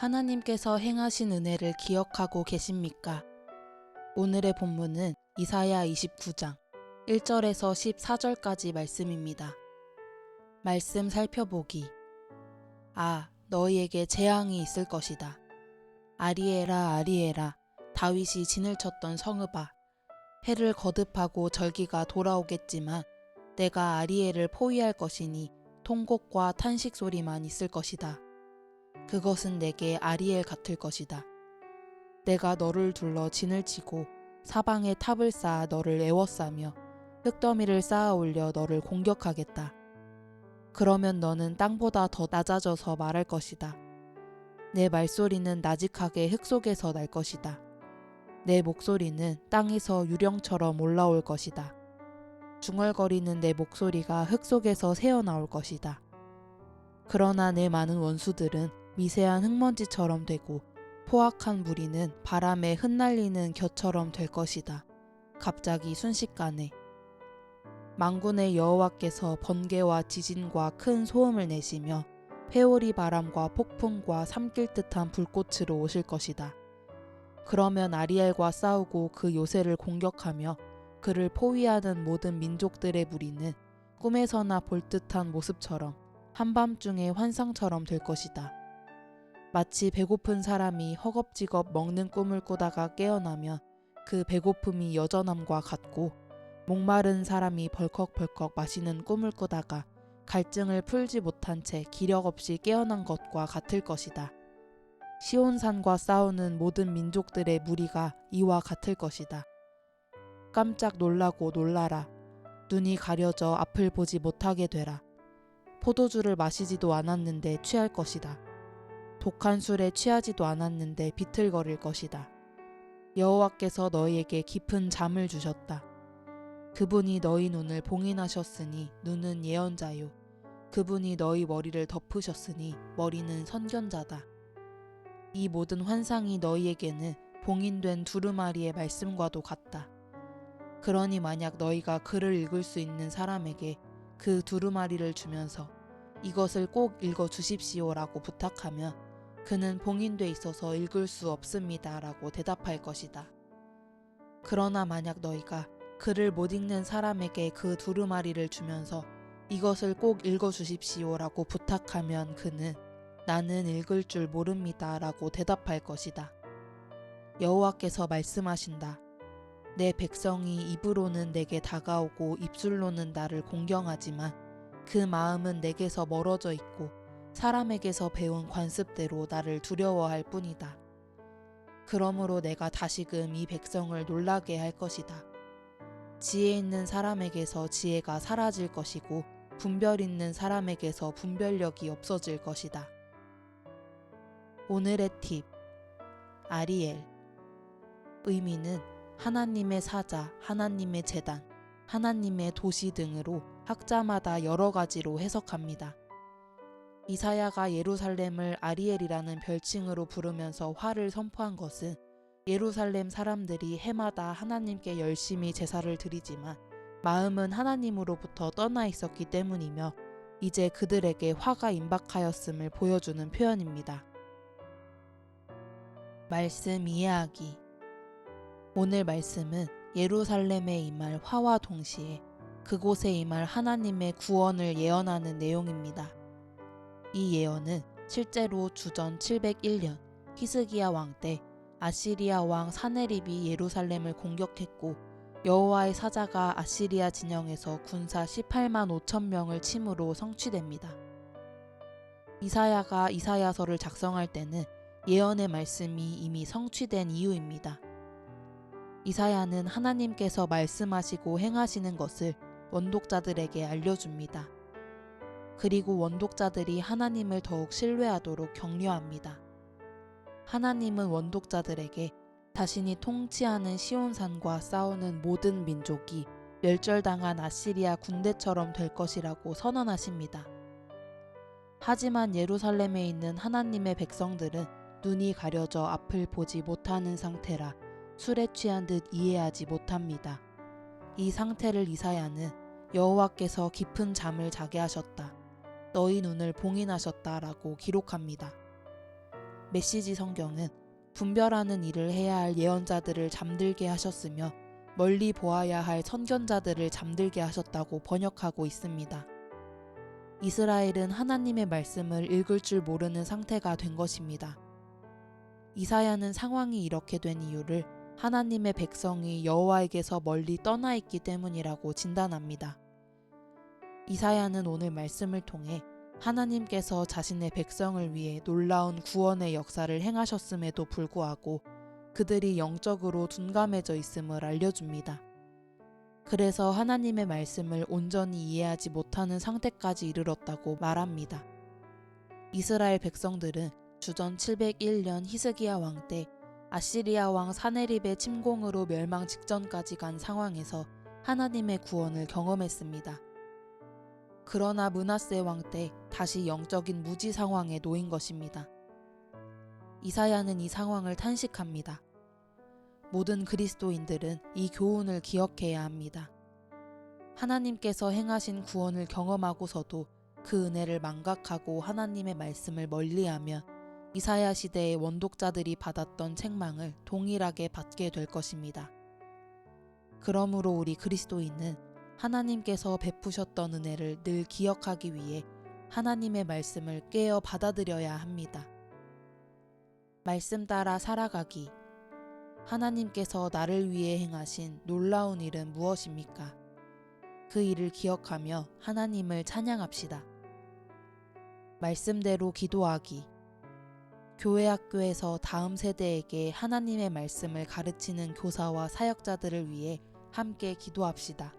하나님께서 행하신 은혜를 기억하고 계십니까? 오늘의 본문은 이사야 29장 1절에서 14절까지 말씀입니다. 말씀 살펴보기. 너희에게 재앙이 있을 것이다. 아리에라 아리에라, 다윗이 진을 쳤던 성읍아. 해를 거듭하고 절기가 돌아오겠지만 내가 아리엘을 포위할 것이니 통곡과 탄식 소리만 있을 것이다. 그것은 내게 아리엘 같을 것이다. 내가 너를 둘러 진을 치고 사방에 탑을 쌓아 너를 에워싸며 흙더미를 쌓아 올려 너를 공격하겠다. 그러면 너는 땅보다 더 낮아져서 말할 것이다. 내 말소리는 나직하게 흙 속에서 날 것이다. 내 목소리는 땅에서 유령처럼 올라올 것이다. 중얼거리는 내 목소리가 흙 속에서 새어나올 것이다. 그러나 내 많은 원수들은 미세한 흙먼지처럼 되고 포악한 무리는 바람에 흩날리는 겨처럼 될 것이다. 갑자기 순식간에. 만군의 여호와께서 번개와 지진과 큰 소음을 내시며 회오리 바람과 폭풍과 삼킬 듯한 불꽃으로 오실 것이다. 그러면 아리엘과 싸우고 그 요새를 공격하며 그를 포위하는 모든 민족들의 무리는 꿈에서나 볼 듯한 모습처럼 한밤중의 환상처럼 될 것이다. 마치 배고픈 사람이 허겁지겁 먹는 꿈을 꾸다가 깨어나면 그 배고픔이 여전함과 같고, 목마른 사람이 벌컥벌컥 마시는 꿈을 꾸다가 갈증을 풀지 못한 채 기력 없이 깨어난 것과 같을 것이다. 시온산과 싸우는 모든 민족들의 무리가 이와 같을 것이다. 깜짝 놀라고 놀라라. 눈이 가려져 앞을 보지 못하게 되라. 포도주를 마시지도 않았는데 취할 것이다. 독한 술에 취하지도 않았는데 비틀거릴 것이다. 여호와께서 너희에게 깊은 잠을 주셨다. 그분이 너희 눈을 봉인하셨으니 눈은 예언자요. 그분이 너희 머리를 덮으셨으니 머리는 선견자다. 이 모든 환상이 너희에게는 봉인된 두루마리의 말씀과도 같다. 그러니 만약 너희가 글을 읽을 수 있는 사람에게 그 두루마리를 주면서 이것을 꼭 읽어 주십시오라고 부탁하면 그는 봉인돼 있어서 읽을 수 없습니다 라고 대답할 것이다. 그러나 만약 너희가 글을 못 읽는 사람에게 그 두루마리를 주면서 이것을 꼭 읽어 주십시오라고 부탁하면 그는 나는 읽을 줄 모릅니다 라고 대답할 것이다. 여호와께서 말씀하신다. 내 백성이 입으로는 내게 다가오고 입술로는 나를 공경하지만 그 마음은 내게서 멀어져 있고 사람에게서 배운 관습대로 나를 두려워할 뿐이다. 그러므로 내가 다시금 이 백성을 놀라게 할 것이다. 지혜 있는 사람에게서 지혜가 사라질 것이고 분별 있는 사람에게서 분별력이 없어질 것이다. 오늘의 팁. 아리엘. 의미는 하나님의 사자, 하나님의 제단, 하나님의 도시 등으로 학자마다 여러 가지로 해석합니다. 이사야가 예루살렘을 아리엘이라는 별칭으로 부르면서 화를 선포한 것은 예루살렘 사람들이 해마다 하나님께 열심히 제사를 드리지만 마음은 하나님으로부터 떠나 있었기 때문이며 이제 그들에게 화가 임박하였음을 보여주는 표현입니다. 말씀 이해하기. 오늘 말씀은 예루살렘에 임할 화와 동시에 그곳에 임할 하나님의 구원을 예언하는 내용입니다. 이 예언은 실제로 주전 701년 히스기야 왕 때 아시리아 왕 사네립이 예루살렘을 공격했고 여호와의 사자가 아시리아 진영에서 군사 18만 5천 명을 침으로 성취됩니다. 이사야가 이사야서를 작성할 때는 예언의 말씀이 이미 성취된 이유입니다. 이사야는 하나님께서 말씀하시고 행하시는 것을 원독자들에게 알려줍니다. 그리고 원독자들이 하나님을 더욱 신뢰하도록 격려합니다. 하나님은 원독자들에게 자신이 통치하는 시온산과 싸우는 모든 민족이 멸절당한 아시리아 군대처럼 될 것이라고 선언하십니다. 하지만 예루살렘에 있는 하나님의 백성들은 눈이 가려져 앞을 보지 못하는 상태라 술에 취한 듯 이해하지 못합니다. 이 상태를 이사야는 여호와께서 깊은 잠을 자게 하셨다. 너희 눈을 봉인하셨다 라고 기록합니다. 메시지 성경은 분별하는 일을 해야 할 예언자들을 잠들게 하셨으며 멀리 보아야 할 선견자들을 잠들게 하셨다고 번역하고 있습니다. 이스라엘은 하나님의 말씀을 읽을 줄 모르는 상태가 된 것입니다. 이사야는 상황이 이렇게 된 이유를 하나님의 백성이 여호와에게서 멀리 떠나 있기 때문이라고 진단합니다. 이사야는 오늘 말씀을 통해 하나님께서 자신의 백성을 위해 놀라운 구원의 역사를 행하셨음에도 불구하고 그들이 영적으로 둔감해져 있음을 알려줍니다. 그래서 하나님의 말씀을 온전히 이해하지 못하는 상태까지 이르렀다고 말합니다. 이스라엘 백성들은 주전 701년 히스기야 왕 때 아시리아 왕 사네립의 침공으로 멸망 직전까지 간 상황에서 하나님의 구원을 경험했습니다. 그러나 므낫세 왕 때 다시 영적인 무지 상황에 놓인 것입니다. 이사야는 이 상황을 탄식합니다. 모든 그리스도인들은 이 교훈을 기억해야 합니다. 하나님께서 행하신 구원을 경험하고서도 그 은혜를 망각하고 하나님의 말씀을 멀리하면 이사야 시대의 원독자들이 받았던 책망을 동일하게 받게 될 것입니다. 그러므로 우리 그리스도인은 하나님께서 베푸셨던 은혜를 늘 기억하기 위해 하나님의 말씀을 깨어 받아들여야 합니다. 말씀 따라 살아가기. 하나님께서 나를 위해 행하신 놀라운 일은 무엇입니까? 그 일을 기억하며 하나님을 찬양합시다. 말씀대로 기도하기. 교회 학교에서 다음 세대에게 하나님의 말씀을 가르치는 교사와 사역자들을 위해 함께 기도합시다.